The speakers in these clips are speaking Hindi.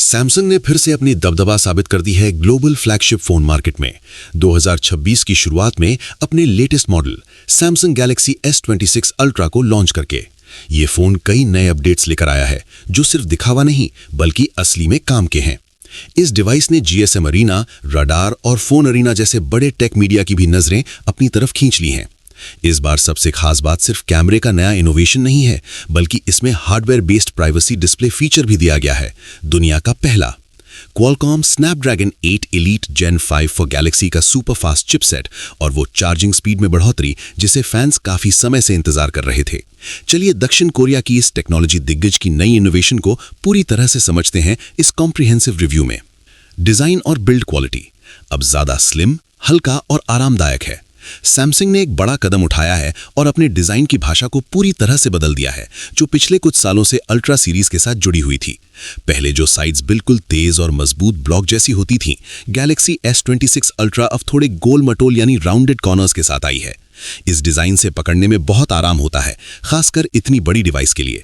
सैमसंग ने फिर से अपनी दबदबा साबित कर दी है ग्लोबल फ्लैगशिप फोन मार्केट में 2026 की शुरुआत में अपने latest model Samsung Galaxy S26 ultra को लॉन्च करके। ये फोन कई नए अपडेट्स लेकर आया है जो सिर्फ दिखावा नहीं बल्कि असली में काम के हैं। इस डिवाइस ने GSM अरीना, रडार और फोन अरीना जैसे बड़े टेक मीडिया की भी नजरें अपनी तरफ खींच ली हैं। इस बार सबसे खास बात सिर्फ कैमरे का नया इनोवेशन नहीं है बल्कि इसमें hardware based privacy display feature भी दिया गया है। दुनिया का पहला Qualcomm Snapdragon 8 Elite Gen 5 for Galaxy का सुपर फास्ट चिपसेट और वो चार्जिंग स्पीड में बढ़ोतरी जिसे फैंस काफी समय से इंतजार कर रहे थे। चलिए दक्षिण कोरिया की इस टेक्नोलॉजी दिग्गज की नई इनोवेशन को पूरी तरह से समझते हैं इस कॉम्प्रिहेंसिव रिव्यू में। डिजाइन और बिल्ड क्वालिटी अब ज्यादा स्लिम, हल्का और आरामदायक है। सैमसंग ने एक बड़ा कदम उठाया है और अपने डिजाइन की भाषा को पूरी तरह से बदल दिया है जो पिछले कुछ सालों से अल्ट्रा सीरीज के साथ जुड़ी हुई थी। पहले जो साइड्स बिल्कुल तेज और मजबूत ब्लॉक जैसी होती थीं, गैलेक्सी S26 अल्ट्रा अब थोड़े गोल मटोल यानी राउंडेड कॉर्नर्स के साथ आई है। इस डिजाइन से पकड़ने में बहुत आराम होता है, खासकर इतनी बड़ी डिवाइस के लिए।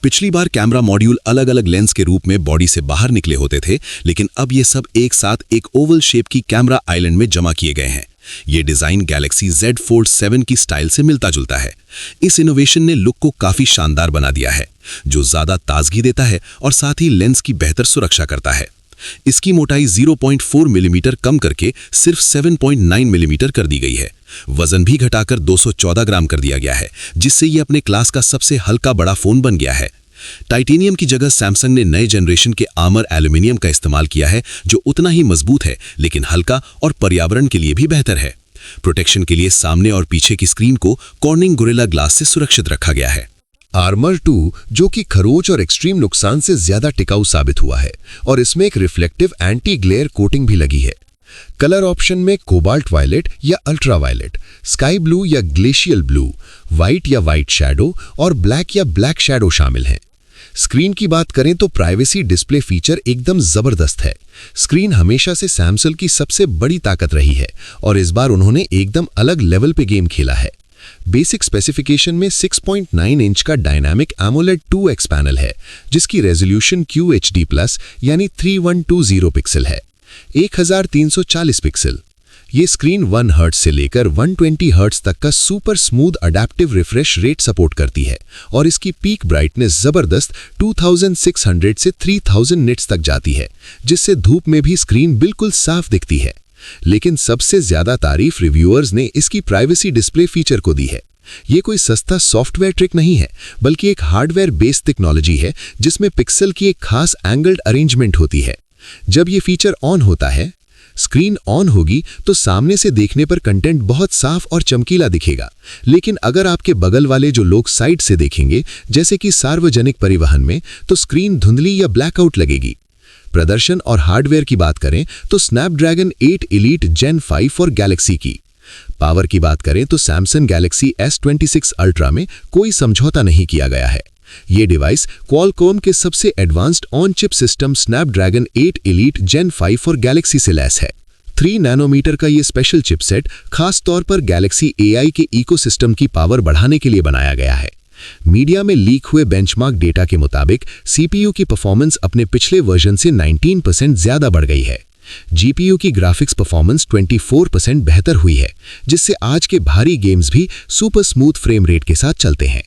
पिछली बार कैमरा मॉड्यूल अलग अलग लेंस के रूप में बॉडी से बाहर निकले होते थे, लेकिन अब ये सब एक साथ एक ओवल शेप की कैमरा आइलैंड में जमा किए गए हैं। ये डिजाइन गैलेक्सी Z Fold 7 की स्टाइल से मिलता जुलता है। इस इनोवेशन ने लुक को काफी शानदार बना दिया है, जो ज्यादा ताजगी देता है और साथ ही लेंस की बेहतर सुरक्षा करता है। इसकी मोटाई 0.4 मिलीमीटर कम करके सिर्फ 7.9 मिलीमीटर कर दी गई है। वजन भी घटाकर 214 ग्राम कर दिया गया है, जिससे ये अपने क्लास का सबसे हल्का बड़ा फोन बन गया है। टाइटेनियम की जगह सैमसंग ने नए जनरेशन के आर्मर एल्यूमिनियम का इस्तेमाल किया है, जो उतना ही मजबूत है लेकिन हल्का और पर्यावरण के लिए भी बेहतर है। प्रोटेक्शन के लिए सामने और पीछे की स्क्रीन को कॉर्निंग गोरिल्ला ग्लास से सुरक्षित रखा गया है। आर्मर 2 जो कि खरोंच और एक्सट्रीम नुकसान से ज्यादा टिकाऊ साबित हुआ है और इसमें एक रिफ्लेक्टिव एंटी ग्लेयर कोटिंग भी लगी है। कलर ऑप्शन में कोबाल्ट वायलेट या अल्ट्रा वायलेट, स्काई ब्लू या ग्लेशियल ब्लू, व्हाइट या व्हाइट शैडो और ब्लैक या ब्लैक शैडो शामिल हैं। स्क्रीन की बात करें तो प्राइवेसी डिस्प्ले फीचर एकदम जबरदस्त है। स्क्रीन हमेशा से सैमसंग की सबसे बड़ी ताकत रही है और इस बार उन्होंने एकदम अलग लेवल पे गेम खेला है। बेसिक स्पेसिफिकेशन में 6.9 इंच का डायनामिक AMOLED 2X पैनल है, जिसकी रेजोल्यूशन QHD+ यानी 3120 पिक्सल है। 1340 पिक्सल। ये स्क्रीन 1 हर्ट्ज से लेकर 120 हर्ट्ज तक का super smooth adaptive refresh rate support करती है और इसकी पीक ब्राइटनेस जबरदस्त 2600 से 3000 निट्स तक जाती है, जिससे धूप में भी स्क्रीन बिल्कुल साफ दिखती है। लेकिन सबसे ज्यादा तारीफ रिव्यूअर्स ने इसकी प्राइवेसी डिस्प्ले फीचर को दी है। ये कोई सस्ता सॉफ्टवेयर ट्रिक नहीं है, बल्कि एक हार्डवेयर बेस्ड टेक्नोलॉजी है जिसमें पिक्सल की एक खास एंगल्ड अरेंजमेंट होती है। जब ये फीचर ऑन होता है, स्क्रीन ऑन होगी तो सामने से देखने पर कंटेंट बहुत साफ और चमकीला दिखेगा, लेकिन अगर आपके बगल वाले जो लोग साइड से देखेंगे, जैसे कि सार्वजनिक परिवहन में, तो स्क्रीन धुंधली या ब्लैकआउट लगेगी। प्रदर्शन और हार्डवेयर की बात करें तो Snapdragon 8 Elite Gen 5 for Galaxy की। पावर की बात करें तो सैमसंग गैलेक्सी S26 अल्ट्रा में कोई समझौता नहीं किया गया है। ये डिवाइस क्वालकॉम के सबसे advanced on chip system Snapdragon 8 Elite Gen 5 for Galaxy से लैस है। 3 नैनोमीटर का ये स्पेशल चिपसेट खास तौर पर गैलेक्सी AI के इकोसिस्टम की पावर बढ़ाने के लिए बनाया गया है। मीडिया में लीक हुए बेंचमार्क डेटा के मुताबिक CPU की परफॉर्मेंस अपने पिछले वर्जन से 19% ज्यादा बढ़ गई है। GPU की ग्राफिक्स परफॉर्मेंस 24% बेहतर हुई है, जिससे आज के भारी गेम्स भी सुपर स्मूथ फ्रेम रेट के साथ चलते हैं।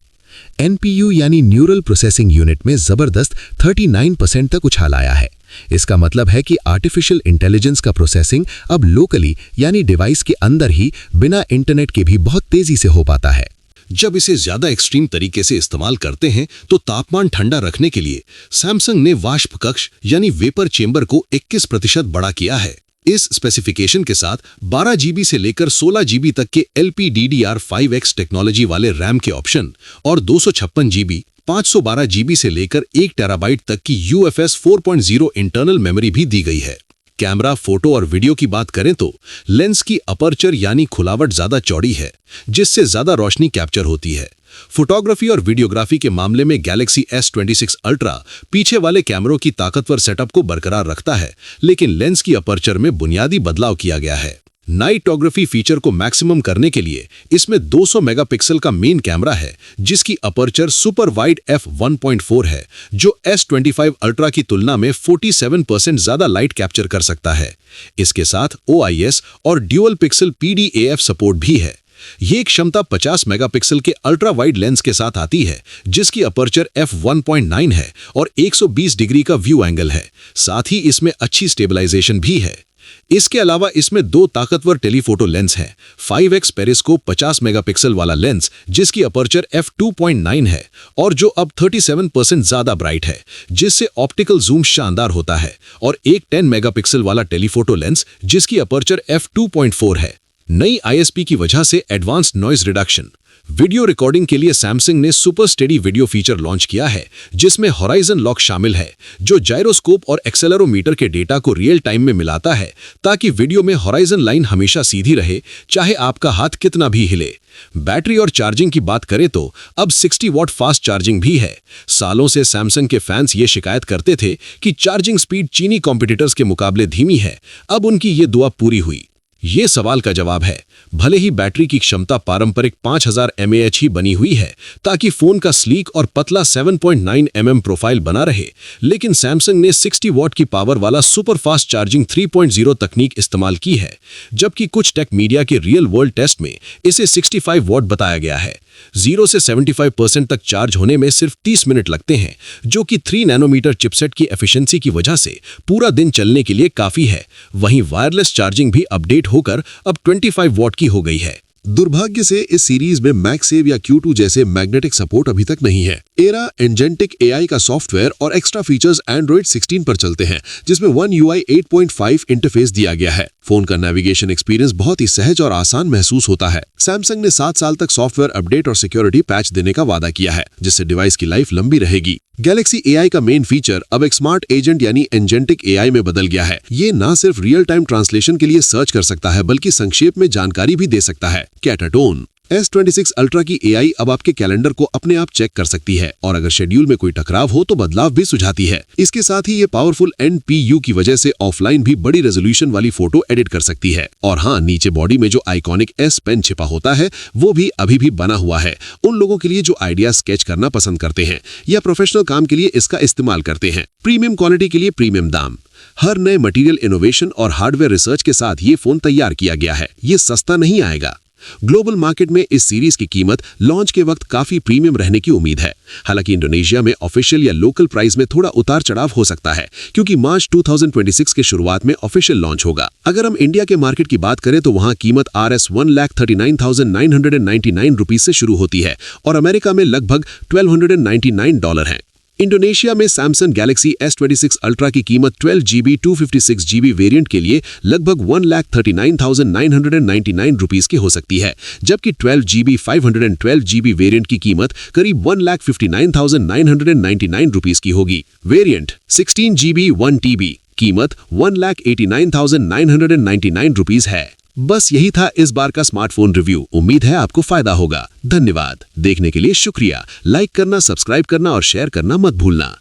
NPU यानी न्यूरल प्रोसेसिंग यूनिट में जबरदस्त 39% तक उछाल आया है। इसका मतलब है कि आर्टिफिशियल इंटेलिजेंस का प्रोसेसिंग अब लोकली यानी डिवाइस के अंदर ही बिना इंटरनेट के भी बहुत तेजी से हो पाता है। जब इसे ज्यादा एक्सट्रीम तरीके से इस्तेमाल करते हैं तो तापमान ठंडा रखने के लिए सैमसंग ने वाष्प कक्ष यानी वेपर चेंबर को 21% बड़ा किया है। इस स्पेसिफिकेशन के साथ 12 GB से लेकर 16 GB तक के LPDDR5X टेक्नोलॉजी वाले रैम के ऑप्शन और 256 GB, 512 GB से लेकर 1 टेराबाइट तक की UFS 4.0 इंटरनल मेमोरी भी दी गई है। कैमरा, फोटो और वीडियो की बात करें तो लेंस की अपर्चर यानी खुलावट ज्यादा चौड़ी है, जिससे ज्यादा रोशनी कैप्चर होती है। फोटोग्राफी और वीडियोग्राफी के मामले में गैलेक्सी S26 अल्ट्रा पीछे वाले कैमरों की ताकतवर सेटअप को बरकरार रखता है, लेकिन लेंस की अपर्चर में बुनियादी बदलाव किया गया है। नाइटोग्राफी फीचर को मैक्सिमम करने के लिए इसमें 200 मेगापिक्सल का मेन कैमरा है, जिसकी अपर्चर सुपर वाइड f1.4 है, जो S25 अल्ट्रा की तुलना में 47% ज्यादा लाइट कैप्चर कर सकता है। इसके साथ OIS और ड्यूअल पिक्सल PDAF सपोर्ट भी है। ये क्षमता 50 मेगापिक्सल के अल्ट्रा वाइड लेंस के साथ आती है, जिसकी अपर्चर f1.9 है और 120 डिग्री का व्यू एंगल है। साथ ही इसमें अच्छी स्टेबलाइजेशन भी है। इसके अलावा इसमें 2 ताकतवर टेलीफोटो लेंस हैं। 5x पेरिस्कोप 50 मेगापिक्सल वाला लेंस, जिसकी अपर्चर f2.9 है और जो अब 37% ज्यादा ब्राइट है, जिससे ऑप्टिकल जूम शानदार होता है, और एक 10 मेगापिक्सल वाला टेलीफोटो लेंस, जिसकी अपर्चर f2.4 है। नई ISP की वजह से advance noise reduction. Video recording के लिए सैमसंग ने super steady video feature launch किया है, जिसमें हॉराइजन लॉक शामिल है, जो जायरोस्कोप और एक्सेलेरोमीटर के डेटा को रियल टाइम में मिलाता है, ताकि वीडियो में हॉराइजन लाइन हमेशा सीधी रहे, चाहे आपका हाथ कितना भी हिले। बैटरी और चार्जिंग की बात करें तो अब 60 वॉट फास्ट चार्जिंग भी है। सालों से सैमसंग के फैंस ये शिकायत करते थे कि चार्जिंग स्पीड चीनी कॉम्पिटिटर्स के मुकाबले धीमी है। अब उनकी ये दुआ पूरी हुई। ये सवाल का जवाब है। भले ही बैटरी की क्षमता पारंपरिक 5000 mAh ही बनी हुई है, ताकि फोन का स्लीक और पतला 7.9 mm प्रोफाइल बना रहे, लेकिन सैमसंग ने 60 वॉट की पावर वाला सुपर फास्ट चार्जिंग 3.0 तकनीक इस्तेमाल की है, जबकि कुछ टेक मीडिया के रियल वर्ल्ड टेस्ट में इसे 65 वॉट बताया गया है। 0 से 75% तक चार्ज होने में सिर्फ 30 मिनट लगते हैं, जो कि 3 नैनोमीटर चिपसेट की एफिशिएंसी की वजह से पूरा दिन चलने के लिए काफी है। वहीं वायरलेस चार्जिंग भी अपडेट होकर अब 25 वॉट की हो गई है। दुर्भाग्य से इस सीरीज में मैगसेव या Q2 जैसे मैग्नेटिक सपोर्ट अभी तक नहीं है। एरा एंजेंटिक AI का सॉफ्टवेयर और एक्स्ट्रा फीचर्स Android 16 पर चलते हैं, जिसमें One UI 8.5 इंटरफेस दिया गया है। फोन का नेविगेशन एक्सपीरियंस बहुत ही सहज और आसान महसूस होता है। सैमसंग ने 7 साल तक सॉफ्टवेयर अपडेट और सिक्योरिटी पैच देने का वादा किया है, जिससे डिवाइस की लाइफ लंबी रहेगी। गैलेक्सी AI का मेन फीचर अब एक स्मार्ट एजेंट यानी एंजेंटिक AI में बदल गया है। ये ना सिर्फ रियल टाइम ट्रांसलेशन के लिए सर्च कर सकता है, बल्कि संक्षेप में जानकारी भी दे सकता है। कैटाटोन S26 अल्ट्रा की AI अब आपके कैलेंडर को अपने आप चेक कर सकती है, और अगर शेड्यूल में कोई टकराव हो तो बदलाव भी सुझाती है। इसके साथ ही ये पावरफुल NPU की वजह से ऑफलाइन भी बड़ी रेजोल्यूशन वाली फोटो एडिट कर सकती है। और हाँ, नीचे बॉडी में जो आइकॉनिक S पेन छिपा होता है, वो भी अभी भी बना हुआ है उन लोगों के लिए जो आइडिया स्केच करना पसंद करते हैं या प्रोफेशनल काम के लिए इसका इस्तेमाल करते हैं। प्रीमियम क्वालिटी के लिए प्रीमियम दाम। हर नए मटेरियल इनोवेशन और हार्डवेयर रिसर्च के साथ ये फोन तैयार किया गया है। ये सस्ता नहीं आएगा। ग्लोबल मार्केट में इस सीरीज की कीमत लॉन्च के वक्त काफी प्रीमियम रहने की उम्मीद है। हालांकि इंडोनेशिया में ऑफिशियल या लोकल प्राइस में थोड़ा उतार चढ़ाव हो सकता है, क्योंकि मार्च 2026 के शुरुआत में ऑफिशियल लॉन्च होगा। अगर हम इंडिया के मार्केट की बात करें तो वहां कीमत Rs 1,39,999 रुपीज से शुरू होती है और अमेरिका में लगभग $1,299 है। इंडोनेशिया में सैमसंग गैलेक्सी S26 अल्ट्रा की कीमत 12GB 256GB वेरिएंट के लिए लगभग 1,39,999 रुपीज की हो सकती है, जबकि 12GB 512GB वेरिएंट की कीमत करीब 1,59,999 रुपीज की होगी। वेरिएंट 16GB 1TB कीमत 1,89,999 रुपीज है। बस यही था इस बार का स्मार्टफोन रिव्यू। उम्मीद है आपको फायदा होगा। धन्यवाद। देखने के लिए शुक्रिया। लाइक करना, सब्सक्राइब करना और शेयर करना मत भूलना।